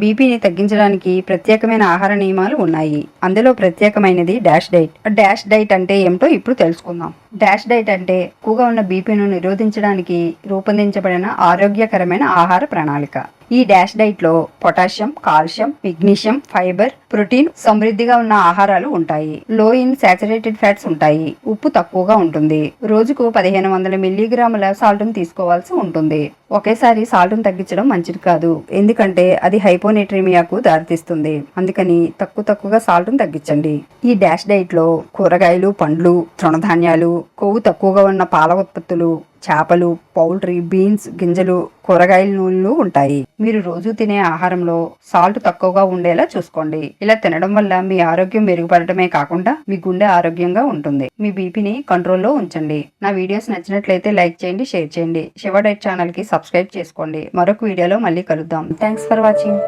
బీపీని తగ్గించడానికి ప్రత్యేకమైన ఆహార నియమాలు ఉన్నాయి. అందులో ప్రత్యేకమైనది డాష్ డైట్. డాష్ డైట్ అంటే ఏమిటో ఇప్పుడు తెలుసుకుందాం. డాష్ డైట్ అంటే ఎక్కువగా ఉన్న బీపీను నిరోధించడానికి రూపొందించబడిన ఆరోగ్యకరమైన ఆహార ప్రణాళిక. ఈ డాష్ డైట్ లో potassium, calcium, magnesium, fibre, protein సమృద్ధిగా ఉన్న ఆహారాలు ఉంటాయి. లో ఇన్ సాచురేటెడ్ ఫ్యాట్స్ ఉంటాయి. ఉప్పు తక్కువగా ఉంటుంది. రోజుకు 1500 మిల్లీగ్రాముల సాల్ట్ ను తీసుకోవాల్సి ఉంటుంది. ఒకేసారి సాల్ట్ ను తగ్గించడం మంచిది కాదు, ఎందుకంటే అది హైపోనేట్రీమియాకు దారితీస్తుంది. అందుకని తక్కువగా సాల్ట్ ను తగ్గించండి. ఈ డాష్ డైట్ లో కూరగాయలు, పండ్లు, తృణధాన్యాలు, కొవ్వు తక్కువగా ఉన్న పాల ఉత్పత్తులు, చేపలు, పౌల్ట్రీ, బీన్స్, గింజలు, కూరగాయల నూనెలు ఉంటాయి. మీరు రోజు తినే ఆహారంలో సాల్ట్ తక్కువగా ఉండేలా చూసుకోండి. ఇలా తినడం వల్ల మీ ఆరోగ్యం మెరుగుపడటమే కాకుండా మీ గుండె ఆరోగ్యంగా ఉంటుంది. మీ బీపీని కంట్రోల్లో ఉంచండి. నా వీడియోస్ నచ్చినట్లయితే లైక్ చేయండి, షేర్ చేయండి. శివ డైట్ ఛానల్ కి సబ్స్క్రైబ్ చేసుకోండి. మరొక వీడియోలో మళ్ళీ కలుద్దాం. Thanks for watching.